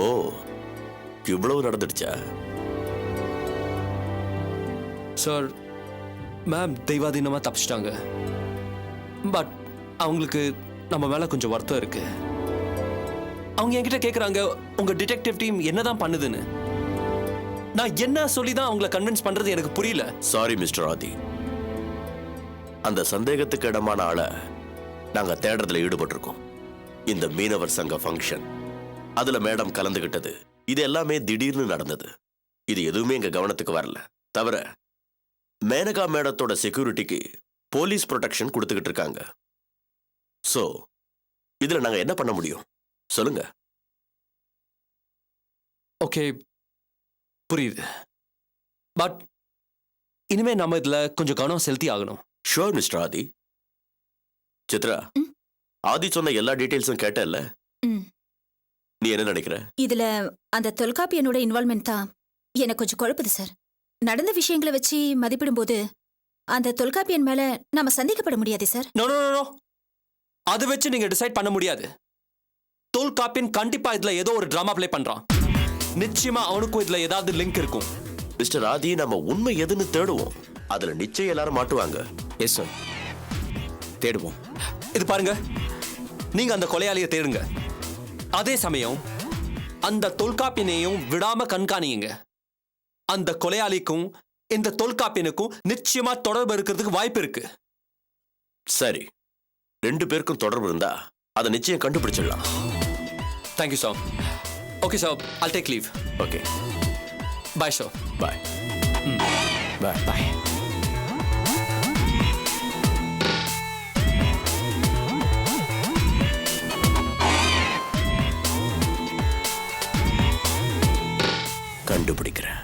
ஓ, இவ்வளவு நடந்துடுச்சா? Sir, ma'am தெய்வாதீனமா தப்பிச்சிட்டாங்க. பட் அவங்களுக்கு நம்ம மேல கொஞ்சம் வருத்தம் இருக்கு. அவங்க என்கிட்ட கேக்குறாங்க, உங்க டிடெக்டிவ் டீம் என்னதான் பண்ணுதுன்னு. நான் என்ன சொல்லி தான் அவங்கள கன்வின்ஸ் பண்றது எனக்கு புரியல. சாரி மிஸ்டர் ஆதி, அந்த சந்தேகத்துக்கு இடமான ஆளை நாங்க தேடுறதுல ஈடுபட்டிருக்கோம். இந்த மீனவர் சங்க ஃபங்க்ஷன், அதுல மேடம் கலந்துகிட்டது, இது எல்லாமே திடீர்னு நடந்தது. இது எதுவுமே எங்க கவனத்துக்கு வரல. தவிர மேனகா மேடத்தோட செக்யூரிட்டிக்கு போலீஸ் ப்ரொடெக்ஷன் கொடுத்துக்கிட்டு இருக்காங்க. சோ இதுல நாங்க என்ன பண்ண முடியும் சொல்லுங்க? ஓகே, புரியுது. பட் இனிமே நம்ம இதுல கொஞ்சம் கவனம் செலுத்தி ஆகணும். ஷூர் மிஸ்டர் ஆதி. சித்ரா, ஆதி சொன்ன எல்லா டீடைல்ஸும் கேட்டல்ல? நீ என்ன நினைக்கிற? இதுல அந்த தொல்காப்பியனோட இன்வால்மெண்ட் தான் எனக்கு கொஞ்சம் குழப்புது சார். நடந்த விஷயங்களை வச்சு மதிப்பிடும்போது அந்த தொல்காப்பியன் மேல நாம சந்தேகப்பட முடியாது சார். நோ நோ நோ, அதை வச்சு நீங்க டிசைட் பண்ண முடியாது. தொல்காப்பியன் கண்டிப்பா இதுல ஏதோ ஒரு டிராமா பிளே பண்றான். நிச்சயமா அவனுக்கும் இதுல ஏதாவது லிங்க் இருக்கும். மிஸ்டர் ஆதி, நம்ம உண்மை எதுன்னு தேடுவோம். அதுல நிச்சயம் எல்லாரும் மாட்டுவாங்க. எஸ் சார், தேடுவோம். இது பாருங்க, நீங்க அந்த கொலையாளியை தேடுங்க. அதே சமயம் அந்த தொல்காப்பியனையும் விடாம கண்காணிங்க. அந்த கொலையாளிக்கும் இந்த தொல்காப்பியனுக்கும் நிச்சயமா தொடர்பு இருக்கிறதுக்கு வாய்ப்பு இருக்கு. சரி, ரெண்டு பேருக்கும் தொடர்பு இருந்தா அதை நிச்சயம் கண்டுபிடிச்சிடலாம். Thank you sir. Okay sir, I'll take leave. Okay, bye sir. Bye. Bye bye. கண்டுபிடிக்கிறேன்.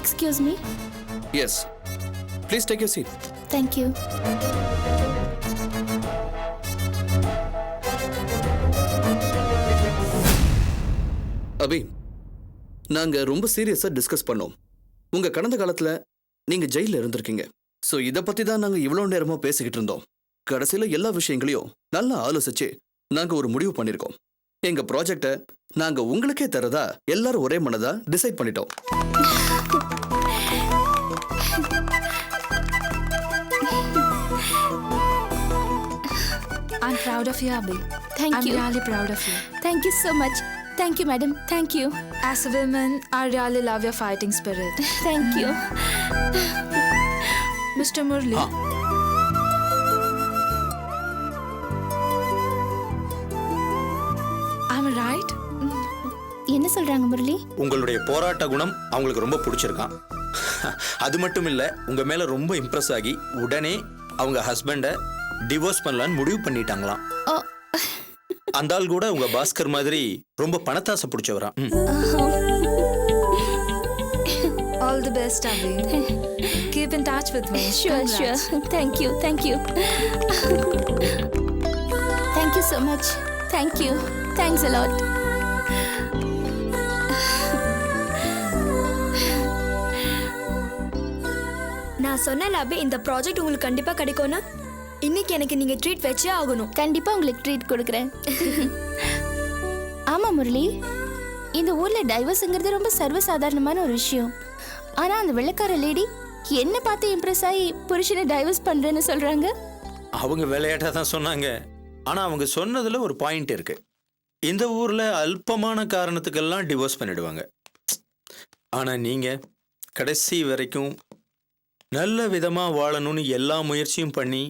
Excuse me. Yes, please take your seat. Thank you. Abhi, நாங்க ரொம்ப சீரியஸா டிஸ்கஸ் பண்ணோம். உங்க கடந்த காலத்துல நீங்க ஜெயில இருந்திருக்கீங்க. ஸோ இதை பத்தி தான் நாங்க இவ்வளவு நேரமா பேசிக்கிட்டு இருந்தோம். கடைசியில எல்லா விஷயங்களையும் நல்லா ஆலோசிச்சு நாங்க ஒரு முடிவு பண்ணிருக்கோம். எங்க ப்ராஜெக்டை நாங்க உங்களுக்கே தரதா எல்லாரும் ஒரே மனதா டிசைட் பண்ணிட்டோம். I'm proud of you, Abhi. Thank I'm you. really proud of you. Thank you so much. Thank you, madam. Thank you. As a woman, I really love your fighting spirit. Thank you. Mr. Murli. I'm right? என்ன சொல்றாங்க முரளி? உங்களுடைய போராட்ட குணம் அவங்களுக்கு ரொம்ப பிடிச்சிருக்கான். அது மட்டும் இல்ல, உங்க மேல ரொம்ப இம்ப்ரெஸ் ஆகி உடனே அவங்க ஹஸ்பண்டை டிவோர்ஸ் பண்ணலான்னு முடிவு பண்ணிட்டாங்களாம். அந்த ஆள் கூட உங்க பாஸ்கர் மாதிரி ரொம்ப பணத்தாசை பிடிச்சவரான். All the best, Abhi. Keep in touch with me. Sure, sure. Thank you, thank you. Thank you so much. Thank you. Thanks a lot. நான் சொன்னேன் அபி, இந்த ப்ராஜெக்ட் உங்களுக்கு கண்டிப்பா கிடைக்கும்னா இன்னைக்கு எனக்கு நீங்க ட்ரீட் வச்சே ஆகணும். கண்டிப்பா உங்களுக்கு ட்ரீட் கொடுக்கறேன். ஆமா முரளி, இந்த ஊர்ல டைவர்ஸ்ங்கிறது ரொம்ப சர்வசாதாரணமான ஒரு விஷயம். ஆனா அந்த வெள்ளக்கார லேடி என்ன பார்த்து இம்ப்ரெஸ் ஆகி புருஷனை டைவர்ஸ் பண்றேன்னு சொல்றாங்க. அவங்க விளையாட்டா தான் சொன்னாங்க. ஆனா அவங்க சொன்னதுல ஒரு பாயிண்ட் இருக்கு. இந்த ஊர்ல அல்பமான காரணத்துக்கெல்லாம் டிவோர்ஸ் பண்ணிடுவாங்க. ஆனா நீங்க கடைசி வரைக்கும் நல்ல விதமா வாழணும்னு எல்லா முயற்சியும் பண்ணி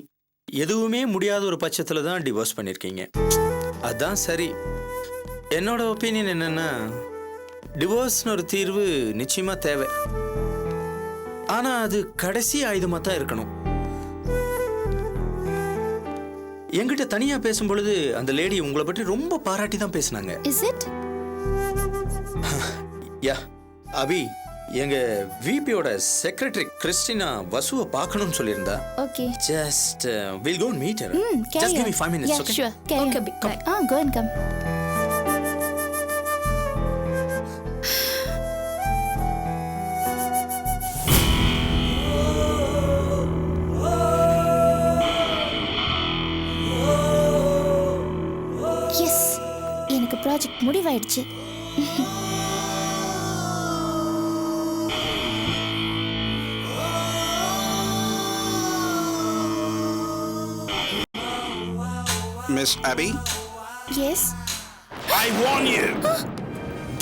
எதுவுமே முடியாத ஒரு பட்சத்துல தான் டிவோர்ஸ் பண்ணிருக்கீங்க. அதான் சரி. என்னோட ஒப்பீனியன் என்னன்னா, டிவோர்ஸ்னு ஒரு தீர்வு நிச்சயமா தேவை. ஆனா அது கடைசி ஆயுதமா தான் இருக்கணும். என்கிட்ட தனியா பேசும்பொழுது அந்த லேடி உங்களை பற்றி ரொம்ப பாராட்டி தான் பேசினாங்க. Is it? யா அபி, எங்க விபியோட செக்ரட்டரி கிறிஸ்டினா வசுவை பார்க்கணும்னு சொல்லியிருந்தா. Okay. Just we'll go and meet her. Carry Just give me on. 5 minutes, Yeah, okay? sure. Carry Okay, on. bye. Go and come. Yes, எனக்கு ப்ராஜெக்ட் முடிவாயிடுச்சு. Miss Abby, Yes. I warn you!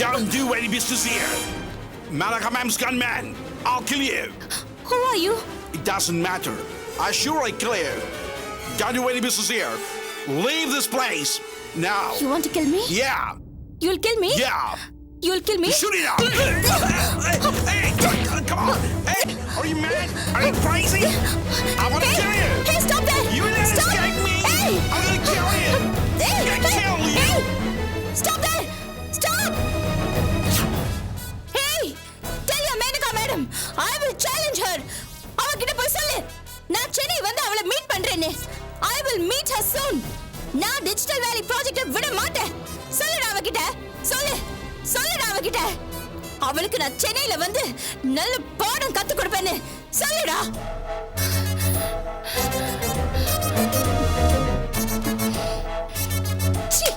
Don't do any business here! Malakamam's gunman! I'll kill you! Who are you? It doesn't matter. I sure I kill you. Don't do any business here. Leave this place now. You want to kill me? Yeah, You'll kill me? yeah. You'll kill me? Shoot it out! Hey, come on! Hey, are you mad? Are you crazy? I want to kill you! Hey, stop that! You didn't Stop! escape me! Hey! I'm gonna kill you! Hey! I'm gonna kill you! Hey! Stop that! Stop! Hey! Tell your Menaka madam, I will challenge her. அவகிட்ட போய் சொல்லு. நான் சென்னை வந்து அவளை meet பண்றேன்னு. I will meet her soon. நான் digital வேலி ப்ராஜெக்ட்டை விட மாட்டேன். சொல்லுடா அவகிட்ட. சொல்லுடா அவகிட்ட. அவளுக்கு நான் சென்னையில வந்து நல்ல பாடம் கத்து கொடுப்பேன்னு சொல்லுடா. ச்சீ.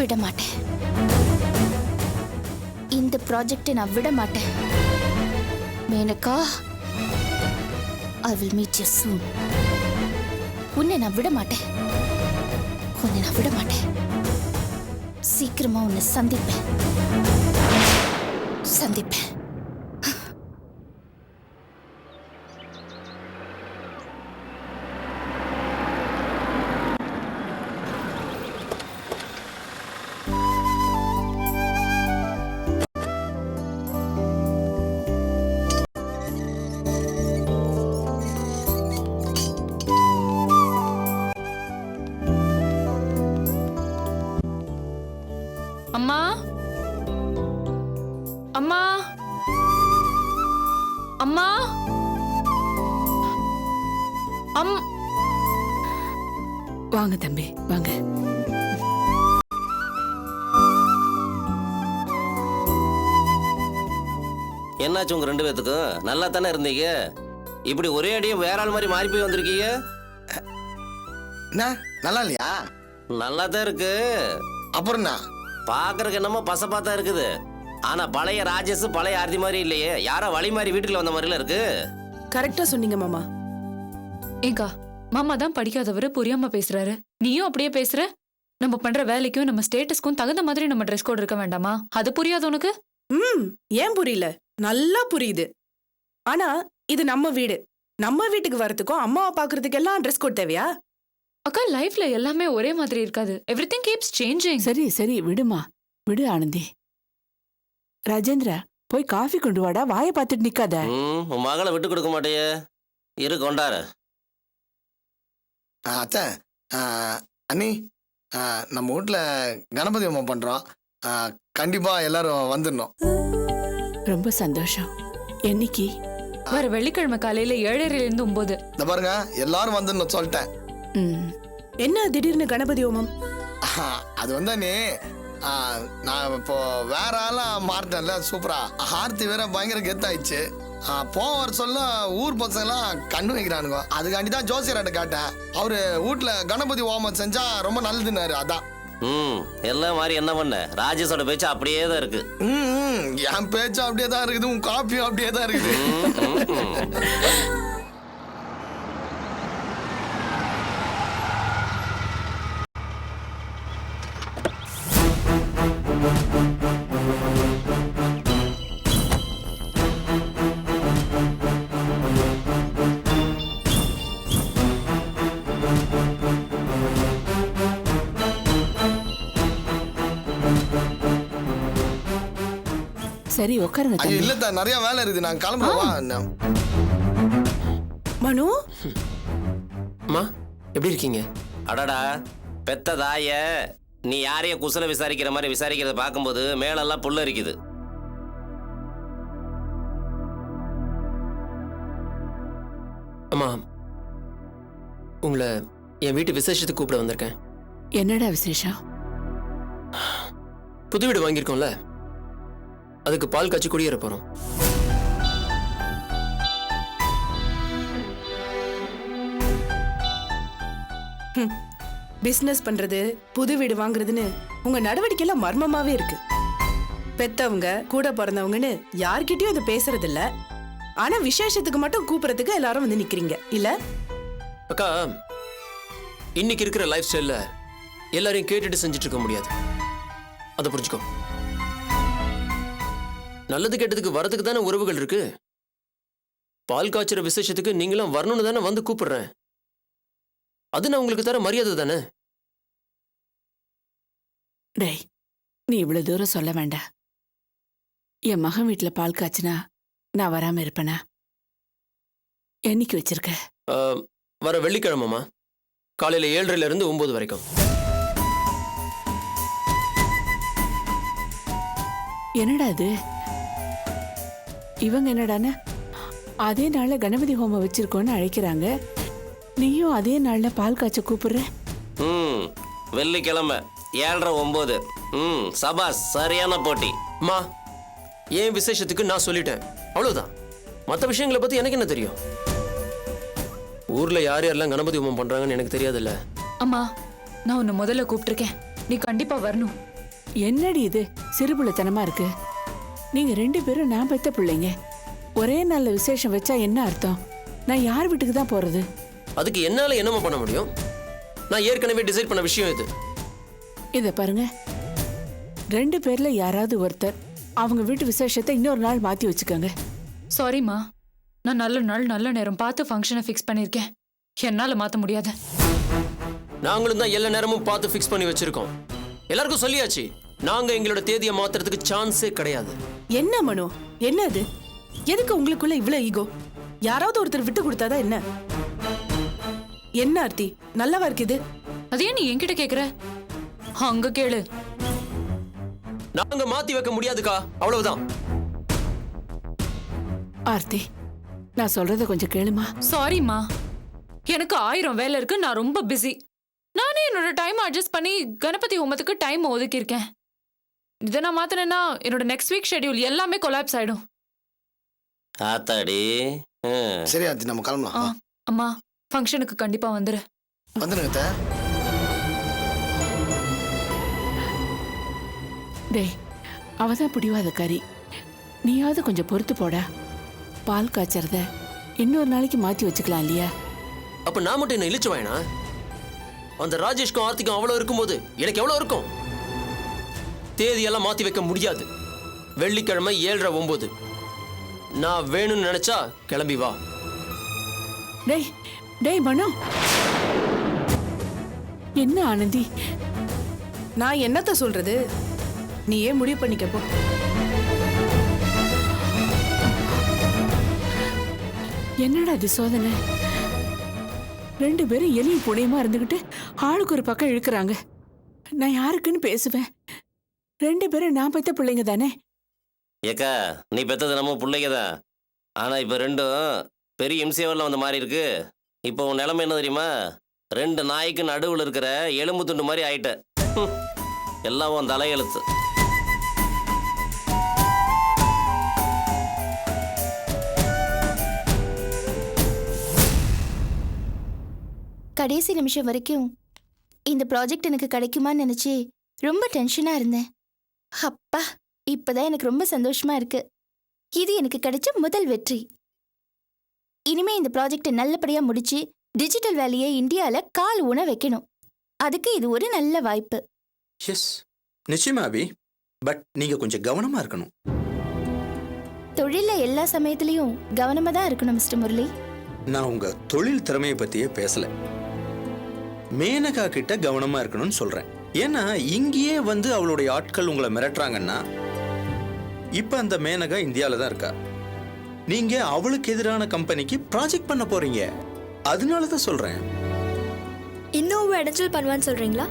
விட மாட்டேன். இந்த ப்ராஜெக்டை நான் விட மாட்டேன். Maneka, I will meet you soon. உன்னை நான் விட மாட்டேன். சீக்கிரமா உன்னை சந்திப்பேன். அம்மா அம்மா அம்மா வாங்க தம்பி வாங்க. என்னாச்சு உங்க 2 பேத்துக்கும்? நல்லா தானே இருந்தீங்க. இப்படி ஒரே அடியும் வேற ஆள் மாதிரி மாறி போய் வந்திருக்கீங்க. என்ன நல்லா இல்லையா? நல்லா தான் இருக்கு. அப்புறம் பாக்குறதுக்கு என்னமோ பசப்பாத்தா இருக்குது. ஆனா பழைய ராஜேஷ் பழைய ஆர்த்தி மாதிரி இல்லையே. யாரோ வழி மாதிரி வீட்டுக்குள்ள வந்த மாதிரில இருக்கு. கரெக்டா சொன்னீங்க மாமா. ஏங்கா, மாமா தான் படிக்காதவரு, புரியாம பேசுறாரு. நீயும் அப்படியே பேசுற. நம்ம பண்ற வேலைக்கும் நம்ம ஸ்டேட்டஸ்க்கும் தகுந்த மாதிரி நம்ம ட்ரெஸ் கோட் இருக்க வேண்டாமா? அது புரியாது உனக்கு? ஏன் புரியல? நல்லா புரியுது. ஆனா இது நம்ம வீடு. நம்ம வீட்டுக்கு வரதுக்கும் அம்மாவை பாக்குறதுக்கு எல்லாம் ட்ரெஸ் கோட் தேவையா? அக்கா, லைஃப்ல எல்லாமே ஒரே மாதிரி இருக்காது. Everything keeps changing. சரி விடுமா, விடு ஆனந்தி. ராஜேந்திரா, போய் காஃபி கொண்டு வாடா. வாயை பார்த்துட்டு நிக்காத. உன் மகளை விட்டு கொடுக்க மாட்டேயே. இரு கொண்டாரு. அத்தை, அண்ணி, நம்ம வீட்டில் கணபதி ஹோமம் பண்ணுறோம். கண்டிப்பாக எல்லாரும் வந்துடணும். ரொம்ப சந்தோஷம். என்னைக்கு? வர வெள்ளிக்கிழமை காலையில 7:30 9. இந்த பாருங்க, எல்லாரும் வந்துடணும் சொல்லிட்டேன். என்ன திடீர்னு கணபதி ஹோமம்? அது வந்து நீ நான் இப்போ வேற ஆளா மாறிட்டேன்ல. சூப்பரா ஆர்த்தி வேற பயங்கர கெத்தாயிடுச்சு. போவார் சொல்ல ஊர் பசங்களாம் கண்ணு வைக்கிறானுங்க. அதுக்காண்டி தான் ஜோசியர்கிட்ட கேட்டேன். அவரு வீட்டுல கணபதி ஹோமம் செஞ்சா ரொம்ப நல்லதுன்னாரு. அதான் எல்லாம் மாதிரி என்ன பண்ண. ராஜேஷோட பேச்சு அப்படியே தான் இருக்கு. என் பேச்சு அப்படியே தான் இருக்குது. உன் காப்பியும் அப்படியே தான் இருக்குது. சரி உட்காருங்க ஐயோ தம்பி. இல்ல நிறைய வேலை இருக்குது நான் கிளம்புறவா மனு அம்மா எப்படி இருக்கீங்க? அடடா பெத்த தாய நீ யாரைய குசல விசாரிக்கிற மாதிரி விசாரிக்கிறத பார்க்கும்போது மேலெல்லாம் புல்ல இருக்குது. அம்மா உங்களை என் வீட்டு விசேஷத்துக்கு கூப்பிட வந்திருக்கேன். என்னடா விசேஷம்? புது வீடு வாங்கியிருக்கோம்ல, அதுக்கு பால் காய்ச்சி குடியேற போறோம். பிசினஸ் பண்றது புது வீடு வாங்குறதுன்னு உங்க நடவடிக்கை எல்லாம் மர்மமாவே இருக்கு. பெத்தவங்க கூட பிறந்தவங்கன்னு யார்கிட்டயும் அதை பேசுறது இல்ல. ஆனா விசேஷத்துக்கு மட்டும் கூப்பிடறதுக்கு எல்லாரும் வந்து நிக்கிறீங்க இல்ல? அக்கா, இன்னைக்கு இருக்கிற லைஃப் ஸ்டைல்ல எல்லாரையும் கேட்டுட்டு செஞ்சுட்டு இருக்க முடியாது. அதை புரிஞ்சுக்கோ. நல்லது கெட்டதுக்கு வரதுக்கு தானே உறவுகள் இருக்கு. பால் காய்ச்சற விசேஷத்துக்கு நீங்களும் வரணும்னு தானே வந்து கூப்பிடுறேன். அது நான் உங்களுக்கு தர மரியாதை தானே. டேய், நீ இவ்வளவு தூரம் சொல்ல வேண்டாம். என் மகன் வீட்டுல பால் காய்ச்சினா நான் வராம இருப்பேனா? என்னைக்கு வச்சிருக்க? வர வெள்ளிக்கிழமைமா, காலையில 7:30 இருந்து 9 வரைக்கும். என்னடா இது? இவங்க என்னடான்னு அதே நாள்ல கணபதி ஹோமம் வச்சிருக்கோன்னு அழைக்கிறாங்க. நீயும் அதே நாள்ல பால் காய்ச்ச கூப்பிடுற? வெள்ளிக்கிழமை 7:30 9. சபாஸ், சரியான போட்டி. அம்மா, ஏன் விசேஷத்துக்கு நான் சொல்லிட்டேன், அவ்வளவுதான். மற்ற விஷயங்களை பத்தி எனக்கு என்ன தெரியும்? ஊர்ல யார் யாரெல்லாம் கணபதி ஹோமம் பண்றாங்கன்னு எனக்கு தெரியாதுல்ல. அம்மா, நான் உன்னை முதல்ல கூப்பிட்டுருக்கேன், நீ கண்டிப்பா வரணும். என்னடி இது சிறுபிள்ளைத்தனமா இருக்கு? நீங்க 2 பேரும் நான் பெத்த பிள்ளைங்க. ஒரே நாள்ல விசேஷம் வச்சா என்ன அர்த்தம்? நான் யார் வீட்டுக்கு தான் போறது? அதுக்கு என்னால என்னமா பண்ண முடியும்? நான் ஏற்கனவே டிசைட் பண்ண விஷயம் இது. இத பாருங்க, 2 பேர்ல யாராவது ஒருத்தர் அவங்க வீட்டு விசேஷத்தை இன்னொரு நாள் மாத்தி வச்சுக்கோங்க. சாரிம்மா, நான் நல்ல நாள் நல்ல நேரம் பார்த்து ஃபங்க்ஷனை ஃபிக்ஸ் பண்ணியிருக்கேன். என்னால மாத்த முடியாது. நாங்களும் தான் எல்லா நேரமும் பார்த்து ஃபிக்ஸ் பண்ணி வச்சிருக்கோம். எல்லாருக்கும் சொல்லியாச்சு, நாங்க எங்களோட தேதியை மாத்துறதுக்கு சான்ஸே கிடையாது. என்ன மனு, என்ன அது? எதுக்கு உங்களுக்குள்ள இவ்வளவு ஈகோ? யாராவது ஒருத்தர் விட்டு கொடுத்தாதான் என்ன? என்ன ஆர்த்தி, நல்லவா இருக்கு இது? அதே நீ என்கிட்ட கேக்குற? அங்க கேளு. நாங்க மாத்தி வைக்க முடியாதுக்கா, அவ்வளவுதான். ஆர்த்தி, நான் சொல்றத கொஞ்சம் கேளுமா. சாரிம்மா, எனக்கு 1000 வேலை இருக்கு. நான் ரொம்ப பிஸி. நானே என்னோட டைம் அட்ஜஸ்ட் பண்ணி கணபதி ஹோமத்துக்கு டைம் ஒதுக்கியிருக்கேன். இதை நான் மாத்தினேன்னா என்னோட நெக்ஸ்ட் வீக் ஷெட்யூல் எல்லாமே கொலாப்ஸ் ஆயிடும். ஆத்தாடி. சரி ஆர்த்தி, நம்ம கிளம்பலாம். அம்மா, ஃபங்க்ஷனுக்கு கண்டிப்பா வந்துரு. வந்துடுங்க. டேய், அவதான் பிடிவாதக்காரி. நீயாவது கொஞ்சம் பொறுத்து போடா. பால் காய்ச்சறத இன்னொரு நாளைக்கு மாத்தி வச்சுக்கலாம் இல்லையா? அப்ப நான் மட்டும் என்ன இழிச்சு வாயினா? அந்த ராஜேஷ்க்கும் ஆர்த்திக்கும் அவ்வளவு இருக்கும்போது எனக்கு எவ்வளவு இருக்கும்? தேதியெல்லாம் மாத்தி வைக்க முடியாது. வெள்ளிக்கிழமை 7:30 9. நான் வேணும்னு நினைச்சா கிளம்பி வா. டேய் டேய் மனோ, என்ன ஆனந்தி? நான் என்னத்த சொல்றது? நீயே முடிவு பண்ணிக்க போ. என்னடா இது சோதனை? 2 பேரும் எலியும் புனையுமா இருந்துகிட்டு ஆளுக்கு ஒரு பக்கம் இழுக்கிறாங்க. நான் யாருக்குன்னு பேசுவேன்? 2 பேரும் நான் பெத்த பிள்ளைங்க தானே. ஏக்கா, நீ பெத்தது நம்ம பிள்ளைங்க தான். ஆனா இப்ப 2ம் பெரிய இம்சேவெல்லாம் வந்த மாதிரி இருக்கு. இப்போ உன் நிலைமை என்ன தெரியுமா? 2 நாய்க்கு நடுவில் இருக்கிற எலும்பு துண்டு மாதிரி ஆயிட்ட. எல்லாம் உன் தலையெழுத்து. கடைசி நிமிஷம் வரைக்கும் இந்த ப்ராஜெக்ட் எனக்கு கிடைக்குமான்னு நினைச்சு ரொம்ப டென்ஷனா இருந்தேன். அப்பா, இப்பதான் எனக்கு ரொம்ப சந்தோஷமா இருக்கு. இது எனக்கு கிடைச்ச முதல் வெற்றி. இனிமே இந்த ப்ராஜெக்டை நல்லபடியா முடிச்சு டிஜிட்டல் வேலையை இந்தியால கால் ஊன வைக்கணும். அதுக்கு இது ஒரு நல்ல வாய்ப்பு. எஸ், நிச்சயமா அபி. பட் நீங்க கொஞ்சம் கவனமா இருக்கணும். தொழில எல்லா சமயத்திலையும் கவனமா தான் இருக்கணும் மிஸ்டர் முரளி. நான் உங்க தொழில் திறமையை பத்தியே பேசல. மேனகா கிட்ட கவனமா இருக்கணும்னு சொல்றேன். ஏன்னா இங்கேயே வந்து அவளுடைய ஆட்கள் உங்களை மிரட்டுறாங்கன்னா இப்போ அந்த மேனகா இந்தியாவில் தான் இருக்கா. நீங்க அவளுக்கு எதிரான கம்பெனிக்கு ப்ராஜெக்ட் பண்ண போறீங்க. அதனால தான் சொல்றேன். இன்னும் இடைஞ்சல் பண்ணுவான்னு சொல்றீங்களா?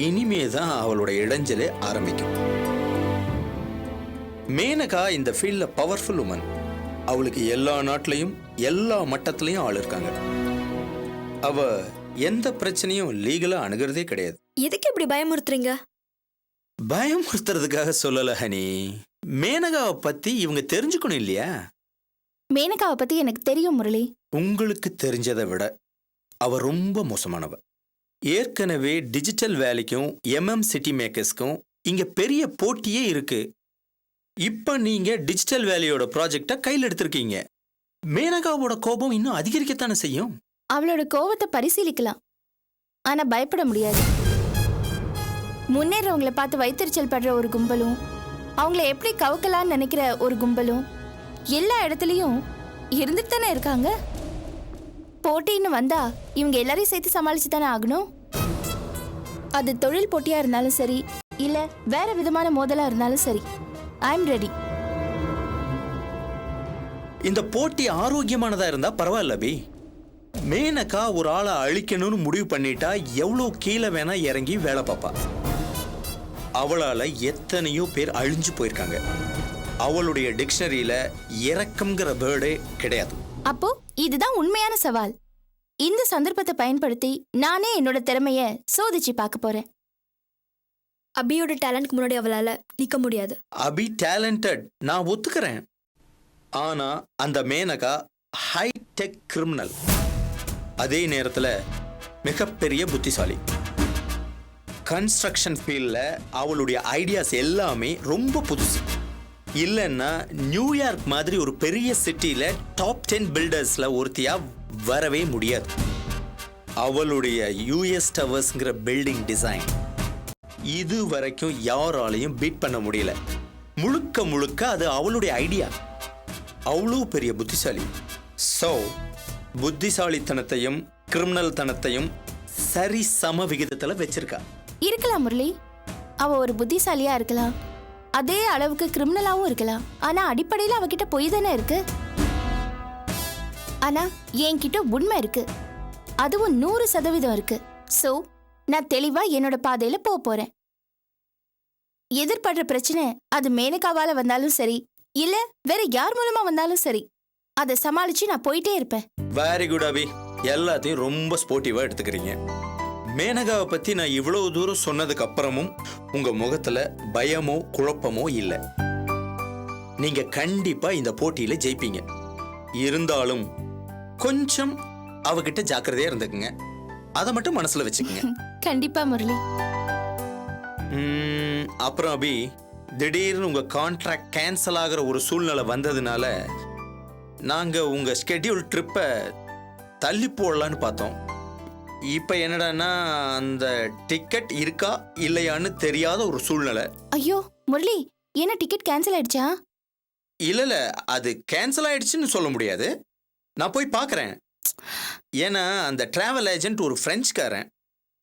இனிமே தான் அவளோட இடைஞ்சலே ஆரம்பிக்கும். மேனகா இந்த ஃபீல்ட்ல பவர்ஃபுல் உமன். அவளுக்கு எல்லா நாட்டிலையும் எல்லா மட்டத்திலையும் ஆள் இருக்காங்க. அவ எந்த பிரச்சனையும் லீகலா அணுகிறதே கிடையாது. எதுக்கு இப்படி பயமுறுத்துறீங்க? பயமுறுத்துறதுக்காக சொல்லல ஹனி. மேனகாவை பத்தி இவங்க தெரிஞ்சுக்கணும் இல்லையா? மேனகாவை பத்தி எனக்கு தெரியும் முரளி. உங்களுக்கு தெரிஞ்சதை விட அவ ரொம்ப மோசமானவ. ஏற்கனவே டிஜிட்டல் வேலைக்கும் சிட்டி மேக்கர்ஸ்க்கும் இங்க பெரிய போட்டியே இருக்கு. இப்ப நீங்க டிஜிட்டல் வேலையோட ப்ராஜெக்டை கையில் எடுத்திருக்கீங்க. மேனகாவோட கோபம் இன்னும் அதிகரிக்கத்தானே செய்யும். அவளோட கோவத்தை பரிசீலிக்கலாம், ஆனா பயப்பட முடியாது. முன்னேறவங்களை பார்த்து வைத்தறிச்சல் படுற ஒரு கும்பலும், அவங்கள எப்படி கவுக்கலான்னு நினைக்கிற ஒரு கும்பலும் எல்லா இடத்துலயும் இருந்துட்டு தானே இருக்காங்க. போட்டின்னு வந்தா இவங்க எல்லாரையும் சேர்த்து சமாளிச்சு தானே ஆகணும். அது தொழில் போட்டியா இருந்தாலும் சரி, இல்ல வேற விதமான மோதலா இருந்தாலும் சரி, ஐ எம் ரெடி. இந்த போட்டி ஆரோக்கியமானதா இருந்தா பரவாயில்ல பி. மேனகா ஒரு ஆளை அழிக்கணும்னு முடிவு பண்ணிட்டா எவ்வளவு கீழே வேணா இறங்கி வேலை பார்ப்பா. அவளால எத்தனையோ பேர் அழிஞ்சு போயிருக்காங்க. அவளுடைய டிக்ஷனரியில இறக்கம்ங்கிற வேர்டே கிடையாது. அப்போ இதுதான் உண்மையான சவால். இந்த சந்தர்ப்பத்தை பயன்படுத்தி நானே என்னோட திறமைய சோதிச்சு பார்க்க போறேன். அபியோட டேலண்ட்க்கு முன்னாடி அவளால நிக்க முடியாது. அபி டேலண்டட், நான் ஒத்துக்கிறேன். ஆனா அந்த மேனகா ஹைடெக் கிரிமினல். அதே நேரத்துல மிகப்பெரிய புத்திசாலி. கன்ஸ்ட்ரக்ஷன் ஃபீல்ட்ல அவளுடைய ஐடியாஸ் எல்லாமே ரொம்ப புதுசு. இல்லைன்னா நியூயார்க் மாதிரி ஒரு பெரிய சிட்டியில டாப் 10 பில்டர்ஸ்ல ஒருத்தியா வரவே முடியாது. அவளுடைய யூஎஸ் டவர்ஸ்ங்கிற பில்டிங் டிசைன் இது வரைக்கும் யாராலையும் பீட் பண்ண முடியல. முழுக்க முழுக்க அது அவளுடைய ஐடியா. அவ்வளோ பெரிய புத்திசாலி. ஸோ புத்திசாலித்தனத்தையும் கிரிமினல் தனத்தையும் சரி சம விகிதத்தில் வச்சிருக்கா. இருக்கலாம் முரளி, அவ ஒரு புத்திசாலியா இருக்கலாம், அதே அளவுக்கு கிரிமினலாவும் இருக்கலாம். ஆனா அடிப்படையில் அவகிட்ட பொய் தானே இருக்கு. ஆனா என்கிட்ட உண்மை இருக்கு, அதுவும் 100% இருக்கு. சோ நான் தெளிவா என்னோட பாதையில போறேன். எதிர்படுற பிரச்சனை அது மேனகாவால வந்தாலும் சரி, இல்ல வேற யார் மூலமா வந்தாலும் சரி, அதை சமாளிச்சு நான் போயிட்டே இருப்பேன். வெரி குட் அபி, எல்லாத்தையும் ரொம்ப ஸ்போர்ட்டிவா எடுத்துக்கிறீங்க. மேனகாவை பத்தி நான் இவ்வளவு தூரம் சொன்னதுக்கு அப்புறமும் உங்க முகத்துல பயமோ குழப்பமோ இல்லை. நீங்க கண்டிப்பா இந்த போட்டியில ஜெயிப்பீங்க. இருந்தாலும் கொஞ்சம் அவகிட்ட ஜாக்கிரதையா இருந்துக்குங்க. அதை மட்டும் மனசுல வச்சுக்கோங்க. கண்டிப்பா முரளி. அப்புறம் அபி, திடீர்னு உங்க கான்ட்ராக்ட் கேன்சல் ஆகிற ஒரு சூழ்நிலை வந்ததுனால நாங்க உங்க ஸ்கெட்யூல் ட்ரிப்பை தள்ளி போடலான்னு பார்த்தோம். இப்ப என்னடான்னா அந்த டிக்கெட் இருக்கா இல்லையான்னு தெரியாத ஒரு சூழ்நிலை. ஐயோ முரளி, என்ன டிக்கெட் கேன்சல் ஆயிடுச்சா? இல்ல அது கேன்சல் ஆயிடுச்சுன்னு சொல்ல முடியாது. நான் போய் பார்க்கறேன். ஏன்னா அந்த டிராவல் ஏஜென்ட் ஒரு பிரெஞ்சுக்காரன்.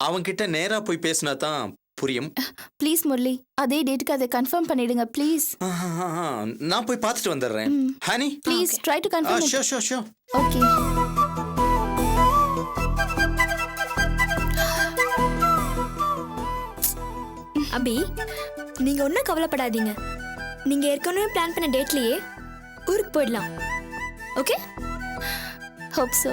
அவன்கிட்ட நேரா போய் பேசினா தான் புரியும். ப்ளீஸ் முரளி, அதே டேட்டுக்கு அதை கன்ஃபார்ம் பண்ணிடுங்க ப்ளீஸ். நான் போய் பார்த்துட்டு வந்துடுறேன். Honey please try to confirm. Sure sure sure. Okay. Abhi, நீங்க ஒன்றும் கவலைப்படாதீங்க. நீங்க ஏற்கனவே பிளான் பண்ண டேட்லயே ஊருக்கு போயிடலாம். ஓகே? Hope so.